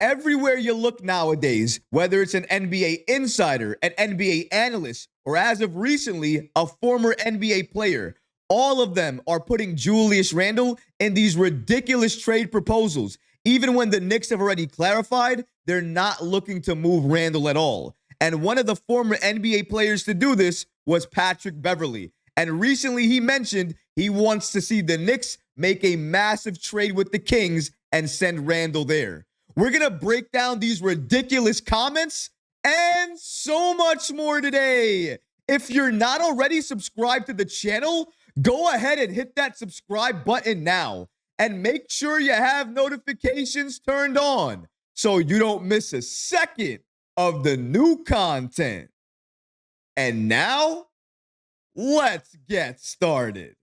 Everywhere you look nowadays, whether it's an NBA insider, an NBA analyst, or as of recently, a former NBA player, all of them are putting Julius Randle in these ridiculous trade proposals. Even when the Knicks have already clarified, they're not looking to move Randle at all. And one of the former NBA players to do this was Patrick Beverley. And recently he mentioned he wants to see the Knicks make a massive trade with the Kings and send Randle there. We're going to break down these ridiculous comments and so much more today. If you're not already subscribed to the channel, go ahead and hit that subscribe button now. And make sure you have notifications turned on so you don't miss a second of the new content. And now, let's get started.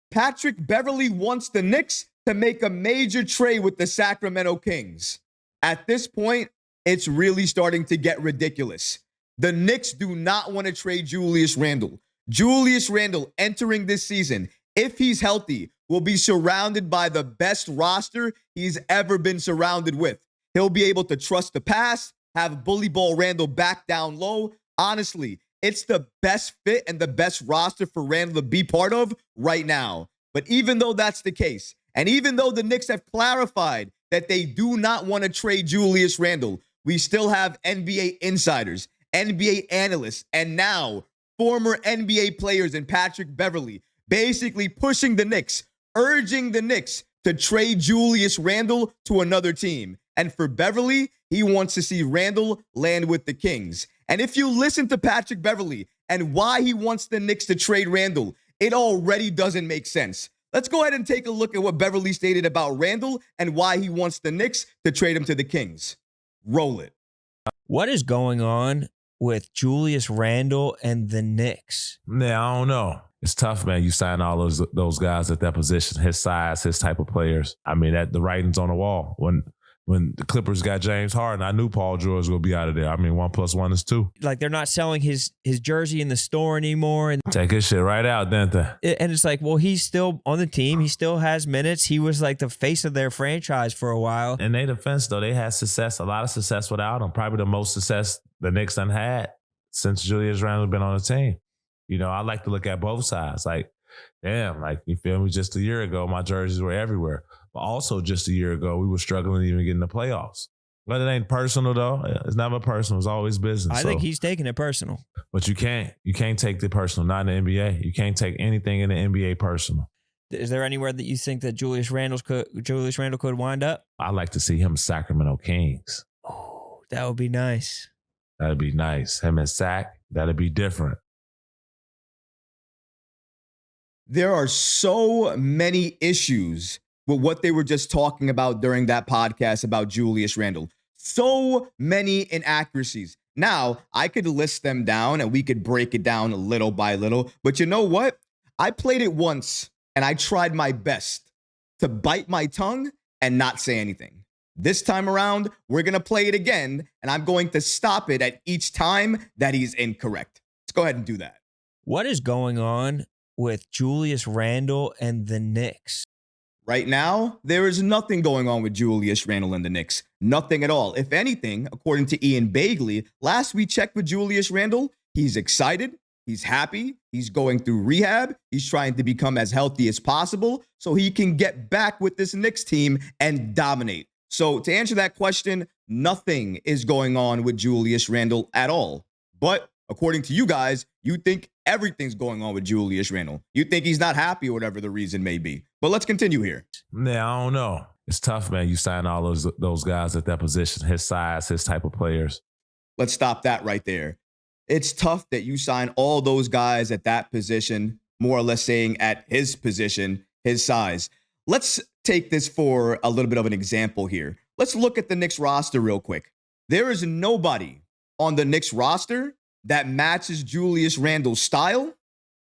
Patrick Beverley wants the Knicks to make a major trade with the Sacramento Kings. At this point, it's really starting to get ridiculous. The Knicks do not want to trade Julius Randle. Julius Randle entering this season, if he's healthy, will be surrounded by the best roster he's ever been surrounded with. He'll be able to trust the pass, have bully ball Randle back down low. Honestly, it's the best fit and the best roster for Randle to be part of right now. But even though that's the case, and even though the Knicks have clarified that they do not want to trade Julius Randle, we still have NBA insiders, NBA analysts, and now former NBA players in Patrick Beverley basically pushing the Knicks, urging the Knicks to trade Julius Randle to another team. And for Beverley, he wants to see Randle land with the Kings. And if you listen to Patrick Beverley and why he wants the Knicks to trade Randle, it already doesn't make sense. Let's go ahead and take a look at what Beverley stated about Randle and why he wants the Knicks to trade him to the Kings. Roll it. What is going on with Julius Randle and the Knicks? Yeah, I don't know. It's tough, man. You sign all those guys at that position, his size, his type of players. I mean, the writing's on the wall. When the Clippers got James Harden, I knew Paul George would be out of there. I mean, 1 + 1 is 2. Like, they're not selling his jersey in the store anymore. And take his shit right out, didn't they? And it's like, well, he's still on the team. He still has minutes. He was like the face of their franchise for a while. In their defense, though, they had success, a lot of success without him. Probably the most success the Knicks done had since Julius Randle been on the team. You know, I like to look at both sides. Like, damn, like, you feel me? Just a year ago, my jerseys were everywhere. But also just a year ago, we were struggling to even get in the playoffs. But it ain't personal, though. It's never personal. It's always business. I think he's taking it personal. But you can't. You can't take the personal, not in the NBA. You can't take anything in the NBA personal. Is there anywhere that you think that Julius Randle could wind up? I'd like to see him Sacramento Kings. Oh, that would be nice. That'd be nice. Him and Sac, that'd be different. There are so many issues with what they were just talking about during that podcast about Julius Randle. So many inaccuracies. Now, I could list them down and we could break it down little by little. But you know what? I played it once and I tried my best to bite my tongue and not say anything. This time around, we're going to play it again and I'm going to stop it at each time that he's incorrect. Let's go ahead and do that. What is going on with Julius Randle and the Knicks? Right now, there is nothing going on with Julius Randle and the Knicks. Nothing at all. If anything, according to Ian Bagley, last we checked with Julius Randle, he's excited, he's happy, he's going through rehab, he's trying to become as healthy as possible so he can get back with this Knicks team and dominate. So to answer that question, nothing is going on with Julius Randle at all. But according to you guys, you think everything's going on with Julius Randle. You think he's not happy or whatever the reason may be. But let's continue here. Yeah, I don't know. It's tough, man. You sign all those guys at that position, his size, his type of players. Let's stop that right there. It's tough that you sign all those guys at that position, more or less saying at his position, his size. Let's take this for a little bit of an example here. Let's look at the Knicks roster real quick. There is nobody on the Knicks roster that matches Julius Randle's style,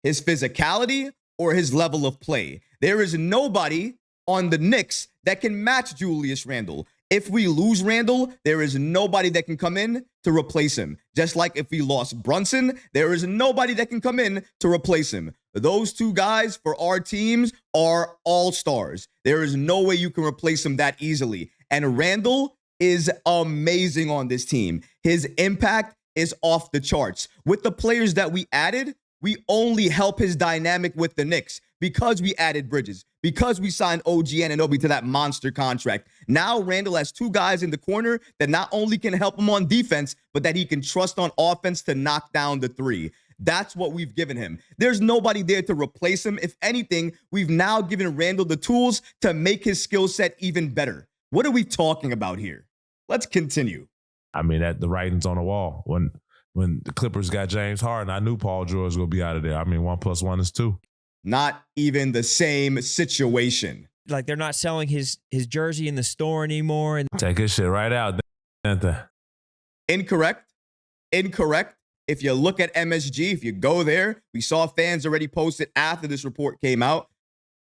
his physicality, or his level of play. There is nobody on the Knicks that can match Julius Randle. If we lose Randle, there is nobody that can come in to replace him. Just like if we lost Brunson, there is nobody that can come in to replace him. Those two guys for our teams are all-stars. There is no way you can replace them that easily. And Randle is amazing on this team. His impact is off the charts. With the players that we added, we only help his dynamic with the Knicks because we added Bridges, because we signed OG Anunoby to that monster contract. Now Randle has two guys in the corner that not only can help him on defense, but that he can trust on offense to knock down the three. That's what we've given him. There's nobody there to replace him. If anything, we've now given Randle the tools to make his skill set even better. What are we talking about here? Let's continue. I mean, the writing's on the wall. When the Clippers got James Harden, I knew Paul George was going to be out of there. I mean, 1 + 1 is 2. Not even the same situation. Like they're not selling his jersey in the store anymore. And take his shit right out. Incorrect. If you look at MSG, if you go there, we saw fans already posted after this report came out.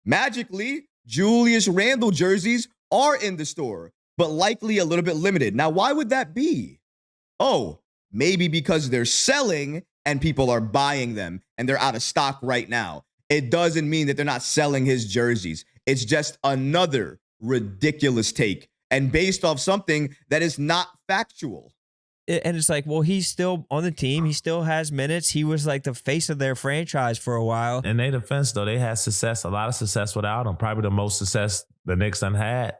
Magically, Julius Randle jerseys are in the store, but likely a little bit limited. Now, why would that be? Oh, maybe because they're selling and people are buying them and they're out of stock right now. It doesn't mean that they're not selling his jerseys. It's just another ridiculous take and based off something that is not factual. And it's like, well, he's still on the team. He still has minutes. He was like the face of their franchise for a while. In their defense, though, they had success, a lot of success without him. Probably the most success the Knicks done had.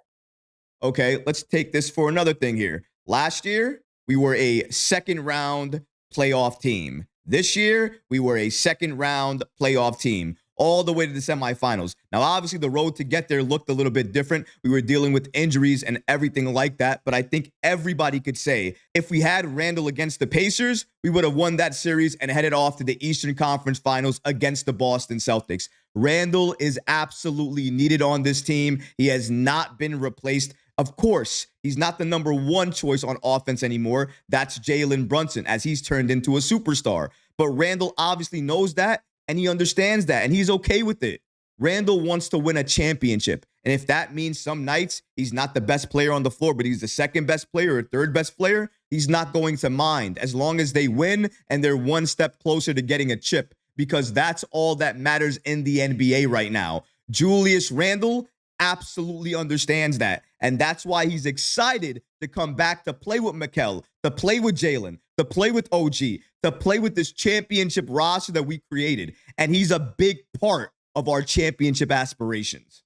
Okay, let's take this for another thing here. Last year, we were a second-round playoff team. This year, we were a second-round playoff team all the way to the semifinals. Now, obviously, the road to get there looked a little bit different. We were dealing with injuries and everything like that. But I think everybody could say if we had Randle against the Pacers, we would have won that series and headed off to the Eastern Conference Finals against the Boston Celtics. Randle is absolutely needed on this team. He has not been replaced. Of course, he's not the number one choice on offense anymore. That's Jalen Brunson, as he's turned into a superstar. But Randle obviously knows that, and he understands that, and he's okay with it. Randle wants to win a championship. And if that means some nights he's not the best player on the floor, but he's the second best player or third best player, he's not going to mind as long as they win and they're one step closer to getting a chip, because that's all that matters in the NBA right now. Julius Randle absolutely understands that. And that's why he's excited to come back to play with Mikal, to play with Jalen, to play with OG, to play with this championship roster that we created. And he's a big part of our championship aspirations.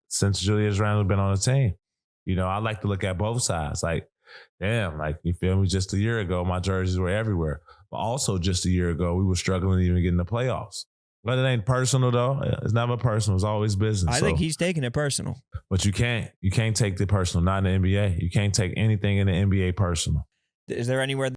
Since Julius Randle been on the team, you know, I like to look at both sides. Like, damn, like, you feel me? Just a year ago, my jerseys were everywhere. But also just a year ago, we were struggling to even get in the playoffs. But it ain't personal, though. It's never personal. It's always business. I think he's taking it personal. But you can't take the personal, not in the NBA. You can't take anything in the NBA personal. Is there anywhere?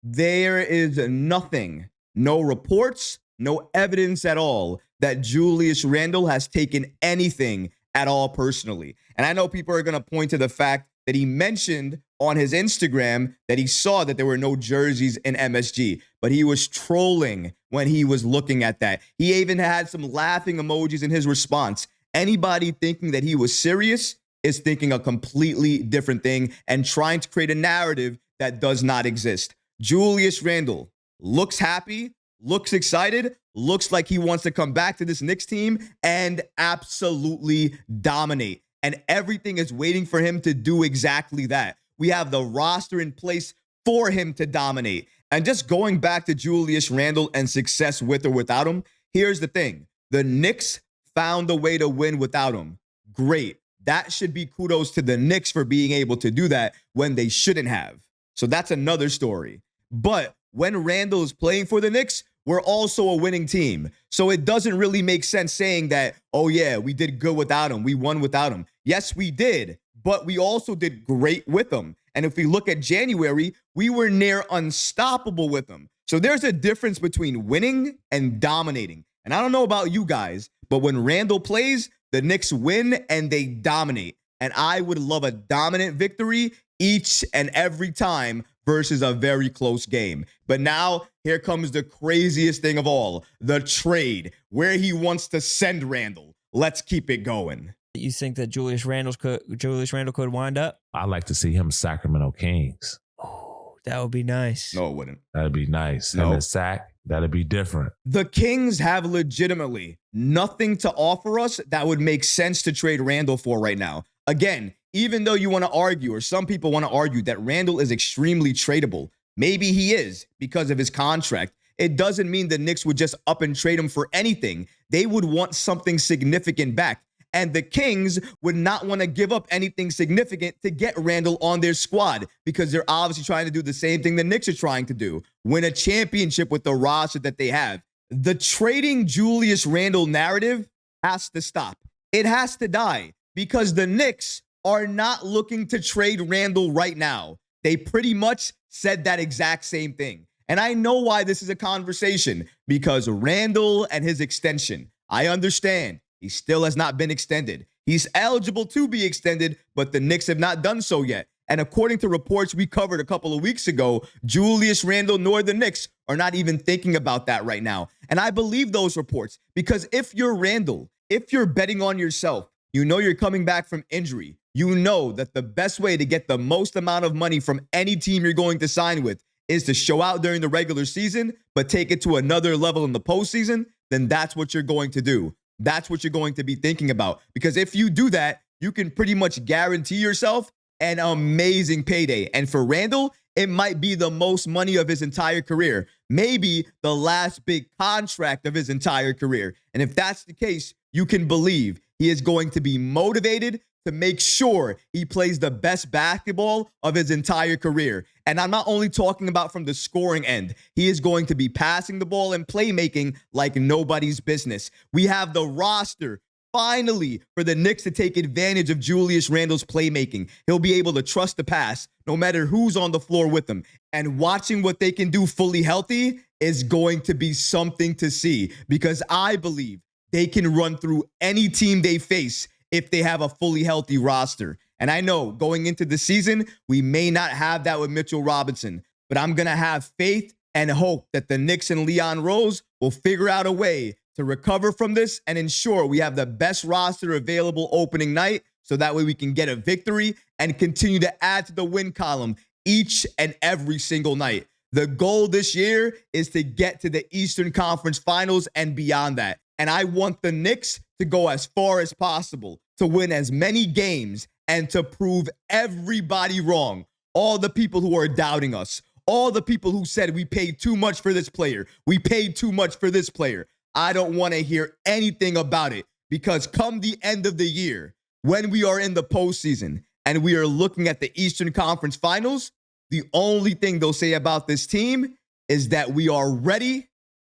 There is nothing, no reports, no evidence at all that Julius Randle has taken anything at all personally. And I know people are going to point to the fact that he mentioned on his Instagram that he saw that there were no jerseys in MSG, but he was trolling when he was looking at that. He even had some laughing emojis in his response. Anybody thinking that he was serious is thinking a completely different thing and trying to create a narrative that does not exist. Julius Randle looks happy, looks excited, looks like he wants to come back to this Knicks team and absolutely dominate. And everything is waiting for him to do exactly that. We have the roster in place for him to dominate. And just going back to Julius Randle and success with or without him, here's the thing. The Knicks found a way to win without him. Great. That should be kudos to the Knicks for being able to do that when they shouldn't have. So that's another story. But when Randle is playing for the Knicks, we're also a winning team. So it doesn't really make sense saying that, oh yeah, we did good without him. We won without him. Yes, we did, but we also did great with him. And if we look at January, we were near unstoppable with him. So there's a difference between winning and dominating. And I don't know about you guys, but when Randle plays, the Knicks win and they dominate. And I would love a dominant victory each and every time versus a very close game. But now here comes the craziest thing of all, the trade, where he wants to send Randle. Let's keep it going. You think that Julius Randle could wind up? I like to see him Sacramento Kings. Oh, that would be nice. No, it wouldn't. That'd be nice. No. And a sack, that'd be different. The Kings have legitimately nothing to offer us that would make sense to trade Randle for right now. Again, even though you want to argue, or some people want to argue, that Randle is extremely tradable, maybe he is because of his contract, it doesn't mean the Knicks would just up and trade him for anything. They would want something significant back. And the Kings would not want to give up anything significant to get Randle on their squad, because they're obviously trying to do the same thing the Knicks are trying to do, win a championship with the roster that they have. The trading Julius Randle narrative has to stop. It has to die, because the Knicks are not looking to trade Randle right now. They pretty much said that exact same thing. And I know why this is a conversation, because Randle and his extension, I understand. He still has not been extended. He's eligible to be extended, but the Knicks have not done so yet. And according to reports we covered a couple of weeks ago, Julius Randle nor the Knicks are not even thinking about that right now. And I believe those reports, because if you're Randle, if you're betting on yourself, you know you're coming back from injury, you know that the best way to get the most amount of money from any team you're going to sign with is to show out during the regular season, but take it to another level in the postseason, then that's what you're going to do. That's what you're going to be thinking about. Because if you do that, you can pretty much guarantee yourself an amazing payday. And for Randle, it might be the most money of his entire career. Maybe the last big contract of his entire career. And if that's the case, you can believe he is going to be motivated to make sure he plays the best basketball of his entire career. And I'm not only talking about from the scoring end. He is going to be passing the ball and playmaking like nobody's business. We have the roster finally for the Knicks to take advantage of Julius Randle's playmaking. He'll be able to trust the pass no matter who's on the floor with him. And watching what they can do fully healthy is going to be something to see, because I believe they can run through any team they face if they have a fully healthy roster. And I know going into the season, we may not have that with Mitchell Robinson, but I'm going to have faith and hope that the Knicks and Leon Rose will figure out a way to recover from this and ensure we have the best roster available opening night, so that way we can get a victory and continue to add to the win column each and every single night. The goal this year is to get to the Eastern Conference Finals and beyond that. And I want the Knicks to go as far as possible, to win as many games, and to prove everybody wrong. All the people who are doubting us, all the people who said we paid too much for this player, we paid too much for this player. I don't want to hear anything about it, because come the end of the year, when we are in the postseason and we are looking at the Eastern Conference Finals, the only thing they'll say about this team is that we are ready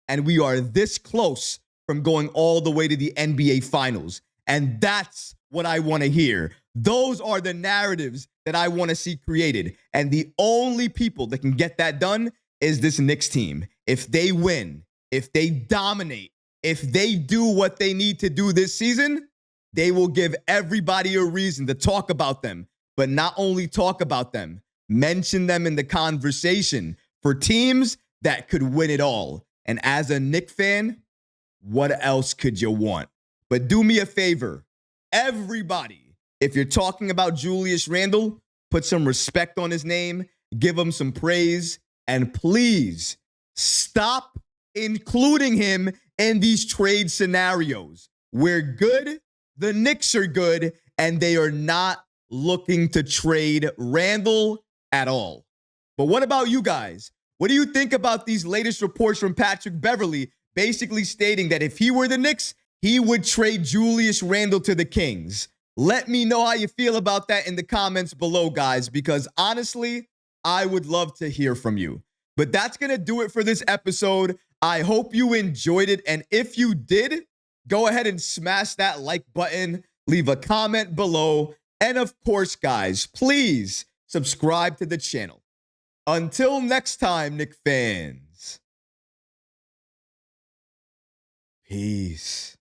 and we are this close from going all the way to the NBA Finals. And that's what I want to hear. Those are the narratives that I want to see created. And the only people that can get that done is this Knicks team. If they win, if they dominate, if they do what they need to do this season, they will give everybody a reason to talk about them. But not only talk about them, mention them in the conversation for teams that could win it all. And as a Knicks fan, what else could you want? But do me a favor, everybody, if you're talking about Julius Randle, put some respect on his name, give him some praise, and please stop including him in these trade scenarios. We're good, the Knicks are good, and they are not looking to trade Randle at all. But what about you guys? What do you think about these latest reports from Patrick Beverley, basically stating that if he were the Knicks, he would trade Julius Randle to the Kings? Let me know how you feel about that in the comments below, guys, because honestly, I would love to hear from you. But that's going to do it for this episode. I hope you enjoyed it. And if you did, go ahead and smash that like button, leave a comment below. And of course, guys, please subscribe to the channel. Until next time, Knicks fans. Peace.